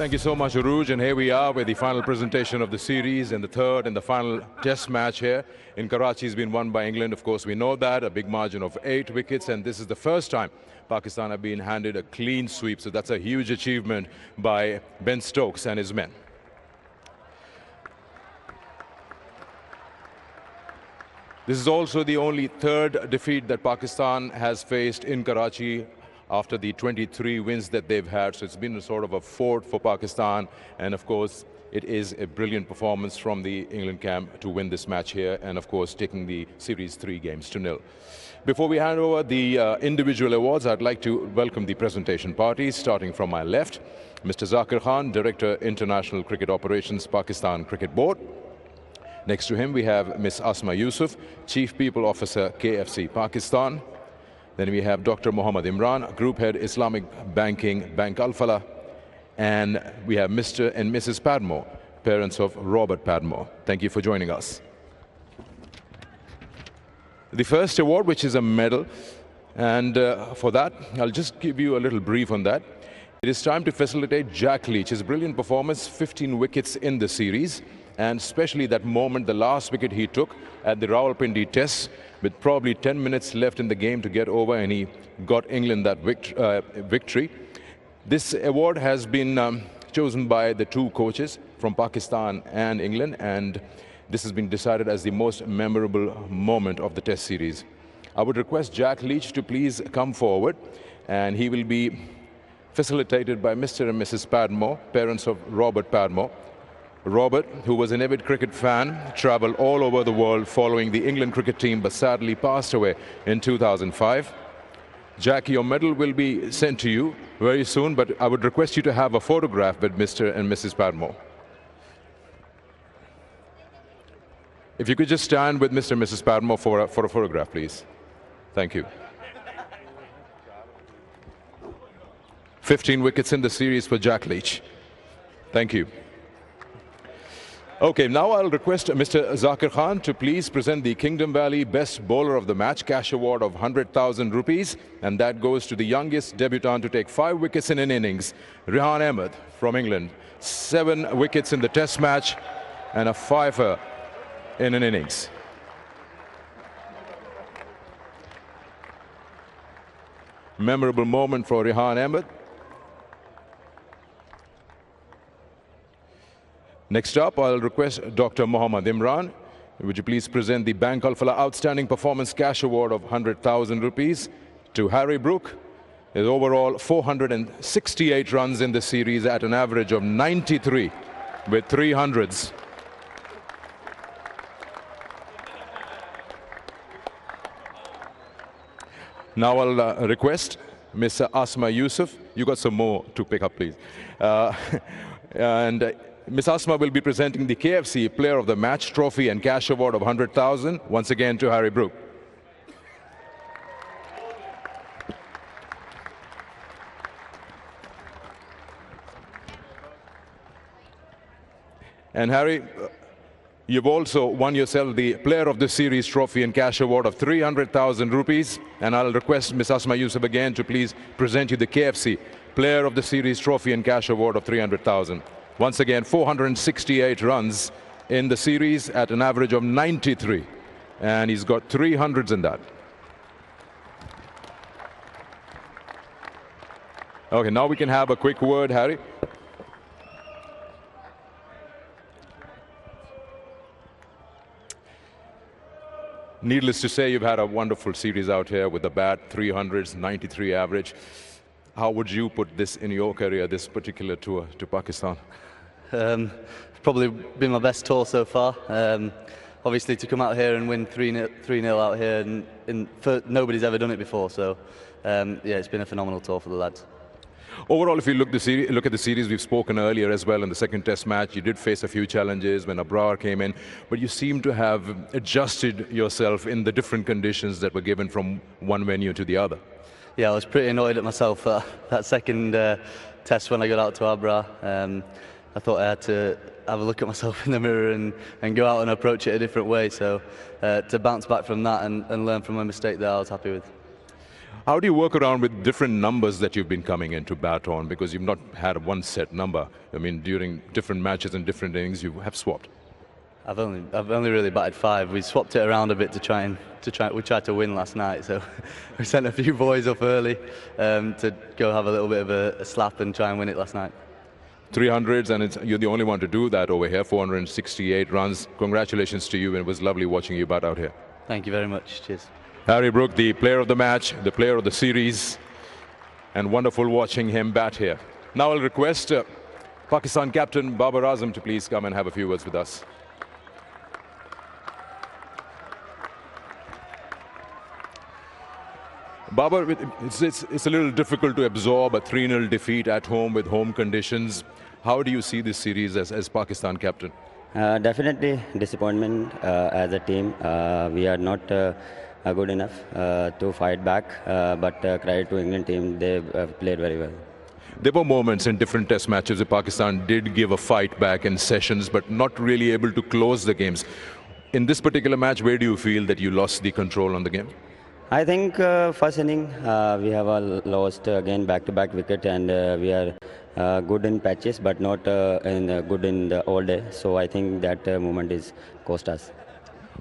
Thank you so much, Aruj. And here we are with the final presentation of the series and the third and the final test match here in Karachi has been won by England. Of course, we know that, a big margin of 8 wickets, and this is the first time Pakistan have been handed a clean sweep. So that's a huge achievement by Ben Stokes and his men. This is also the only third defeat that Pakistan has faced in Karachi after the 23 wins that they've had. So it's been a sort of a fort for Pakistan. And of course, it is a brilliant performance from the England camp to win this match here. And of course, taking the series 3-0. Before we hand over the individual awards, I'd like to welcome the presentation parties, starting from my left, Mr. Zakir Khan, Director, International Cricket Operations, Pakistan Cricket Board. Next to him, we have Ms. Asma Yusuf, Chief People Officer, KFC Pakistan. Then we have Dr. Mohammad Imran, Group Head, Islamic Banking, Bank Al Falah. And we have Mr. and Mrs. Padmore, parents of Robert Padmore. Thank you for joining us. The first award, which is a medal, and for that, I'll just give you a little brief on that. It is time to facilitate Jack Leach. His brilliant performance, 15 wickets in the series, and especially that moment, the last wicket he took at the Rawalpindi Test, with probably 10 minutes left in the game to get over, and he got England that victory. This award has been chosen by the two coaches from Pakistan and England, and this has been decided as the most memorable moment of the Test series. I would request Jack Leach to please come forward, and he will be facilitated by Mr. and Mrs. Padmore, parents of Robert Padmore. Robert, who was an avid cricket fan, traveled all over the world following the England cricket team, but sadly passed away in 2005. Jack, your medal will be sent to you very soon, but I would request you to have a photograph with Mr. and Mrs. Padmore. If you could just stand with Mr. and Mrs. Padmore for a photograph, please. Thank you. 15 wickets in the series for Jack Leach. Thank you. Okay, now I'll request Mr. Zakir Khan to please present the Kingdom Valley Best Bowler of the Match cash award of 100,000 rupees, and that goes to the youngest debutant to take 5 wickets in an innings, Rehan Ahmed from England. 7 wickets in the Test match and a fifer in an innings. Memorable moment for Rehan Ahmed. Next up, I'll request Dr. Mohammad Imran. Would you please present the Bank Al Falah Outstanding Performance Cash Award of 100,000 rupees to Harry Brook. His overall 468 runs in the series at an average of 93 with 300s. Now I'll request Ms. Asma Yusuf. You got some more to pick up, please. Ms. Asma will be presenting the KFC Player of the Match trophy and cash award of 100,000 once again to Harry Brook. And Harry, you've also won yourself the Player of the Series trophy and cash award of 300,000 rupees. And I'll request Ms. Asma Yusuf again to please present you the KFC Player of the Series trophy and cash award of 300,000. Once again, 468 runs in the series at an average of 93. And he's got 300s in that. Okay, now we can have a quick word, Harry. Needless to say, you've had a wonderful series out here with the bat, 300s, 93 average. How would you put this in your career, this particular tour to Pakistan? Probably been my best tour so far. Obviously, to come out here and win 3-0 out here, nobody's ever done it before. So, yeah, it's been a phenomenal tour for the lads. Overall, if you look at the series, we've spoken earlier as well in the second Test match. You did face a few challenges when Abrar came in, but you seem to have adjusted yourself in the different conditions that were given from one venue to the other. Yeah, I was pretty annoyed at myself that second Test when I got out to Abrar. I thought I had to have a look at myself in the mirror and go out and approach it a different way. So to bounce back from that and learn from my mistake there, I was happy with. How do you work around with different numbers that you've been coming in to bat on? Because you've not had one set number. I mean, during different matches and different innings, you have swapped. I've only really batted 5. We swapped it around a bit we tried to win last night, so we sent a few boys up early to go have a little bit of a slap and try and win it last night. 300s, and you're the only one to do that over here. 468 runs. Congratulations to you, and it was lovely watching you bat out here. Thank you very much. Cheers. Harry Brook, the player of the match, the player of the series, and wonderful watching him bat here. Now I'll request Pakistan captain Babar Azam to please come and have a few words with us. Babar, it's a little difficult to absorb a 3-0 defeat at home with home conditions. How do you see this series as Pakistan captain? Definitely disappointment as a team. We are not good enough to fight back, but credit to England team, they played very well. There were moments in different test matches where Pakistan did give a fight back in sessions, but not really able to close the games. In this particular match, where do you feel that you lost the control on the game? I think first inning we have lost again back-to-back wicket, and we are good in patches, but not good in the all day. So I think that moment is cost us.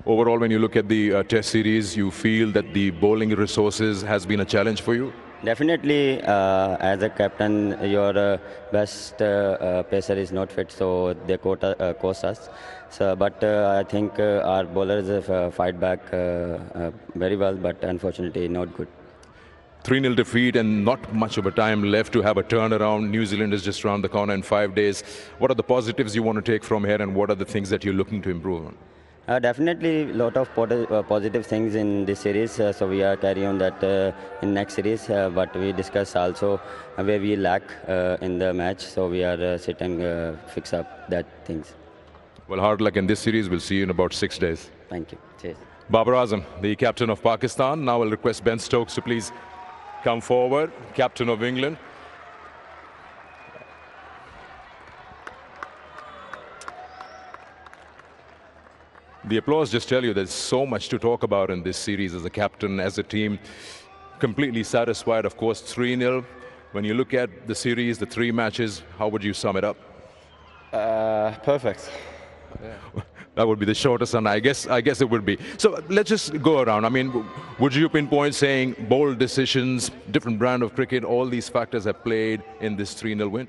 Overall, when you look at the test series, you feel that the bowling resources has been a challenge for you? Definitely, as a captain, your best pacer is not fit, so they cost us. So, but I think our bowlers fight back very well, but unfortunately not good. 3-0 defeat and not much of a time left to have a turnaround. New Zealand is just around the corner in 5 days. What are the positives you want to take from here, and what are the things that you're looking to improve on? Definitely a lot of positive things in this series, so we are carry on that in next series, but we discuss also where we lack in the match, so we are sit and fix up that things. Well, hard luck in this series. We'll see you in about 6 days. Thank you. Cheers. Babar Azam, the captain of Pakistan. Now I'll request Ben Stokes to please come forward, captain of England. The applause just tell you there's so much to talk about in this series as a captain, as a team. Completely satisfied, of course, 3-0. When you look at the series, the 3 matches, how would you sum it up? Perfect. Yeah. That would be the shortest, and I guess it would be. So let's just go around. I mean, would you pinpoint saying bold decisions, different brand of cricket, all these factors have played in this 3-0 win?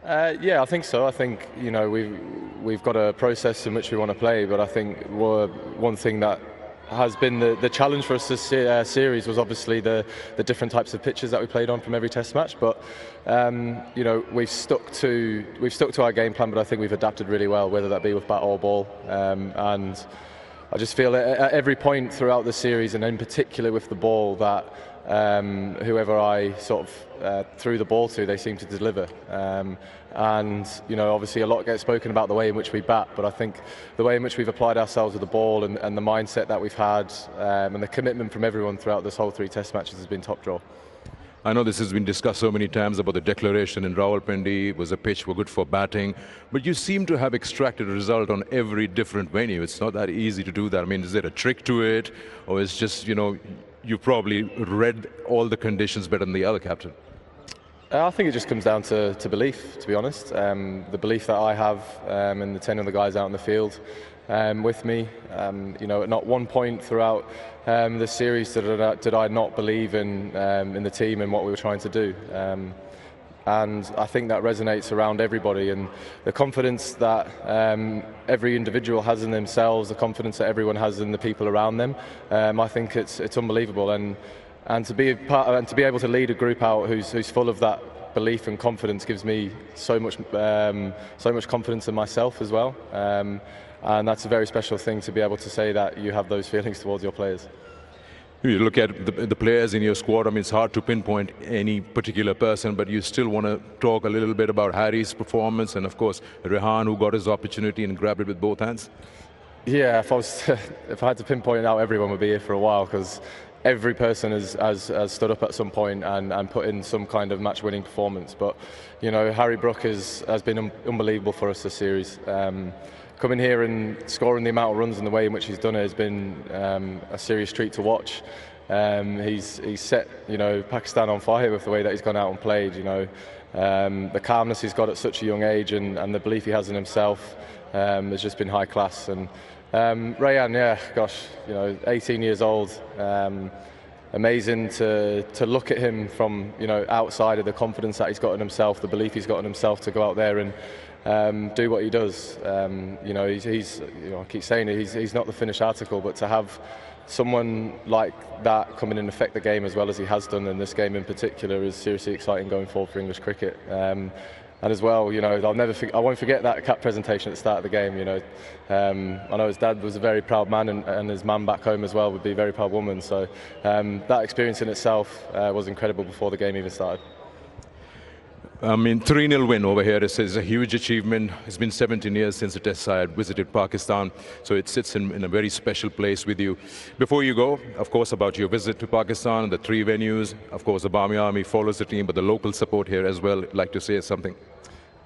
Yeah, I think so. I think, you know, we've got a process in which we want to play, but I think one thing that has been the challenge for us this series was obviously the different types of pitches that we played on from every test match. But you know, we've stuck to our game plan, but I think we've adapted really well, whether that be with bat or ball. And I just feel at every point throughout the series, and in particular with the ball, that whoever I sort of threw the ball to, they seem to deliver. And you know, obviously a lot gets spoken about the way in which we bat, but I think the way in which we've applied ourselves with the ball and the mindset that we've had and the commitment from everyone throughout this whole 3 test matches has been top draw. I know this has been discussed so many times about the declaration in Rawalpindi. It was a pitch were good for batting, but you seem to have extracted a result on every different venue. It's not that easy to do that. I mean, is there a trick to it, or it's just, you know, you probably read all the conditions better than the other captain? I think it just comes down to belief, to be honest. The belief that I have and the 10 other guys out in the field with me. You know, at not one point throughout the series did I not believe in the team and what we were trying to do. And I think that resonates around everybody, and the confidence that every individual has in themselves, the confidence that everyone has in the people around them. I think it's unbelievable, and to be able to lead a group out who's full of that belief and confidence gives me so much confidence in myself as well. And that's a very special thing, to be able to say that you have those feelings towards your players. You look at the players in your squad. I mean, it's hard to pinpoint any particular person, but you still want to talk a little bit about Harry's performance, and of course Rehan, who got his opportunity and grabbed it with both hands. Yeah, if I had to pinpoint it out, everyone would be here for a while, because every person has stood up at some point and put in some kind of match-winning performance. But you know, Harry Brook has been unbelievable for us this series. Coming here and scoring the amount of runs and the way in which he's done it has been a serious treat to watch. He's set, you know, Pakistan on fire with the way that he's gone out and played. You know, the calmness he's got at such a young age, and the belief he has in himself has just been high class. And Rayan, yeah, gosh, you know, 18 years old. Amazing to look at him from, you know, outside of the confidence that he's got in himself, the belief he's got in himself to go out there and do what he does. You know, he's you know, I keep saying it, he's not the finished article, but to have someone like that come in and affect the game as well as he has done in this game in particular is seriously exciting going forward for English cricket. And as well, you know, I won't forget that cap presentation at the start of the game. You know, I know his dad was a very proud man, and his mum back home as well would be a very proud woman. So that experience in itself was incredible before the game even started. I mean, 3-0 win over here is a huge achievement. It's been 17 years since the test side visited Pakistan, so it sits in a very special place with you. Before you go, of course, about your visit to Pakistan, the 3 venues, of course, the Barmy Army follows the team, but the local support here as well. I'd like to say something.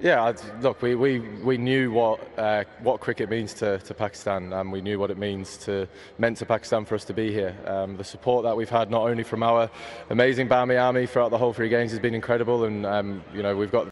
Yeah, look, we knew what cricket means to Pakistan, and we knew what it meant to Pakistan for us to be here. The support that we've had, not only from our amazing Barmy Army throughout the whole 3 games, has been incredible, and you know, we've got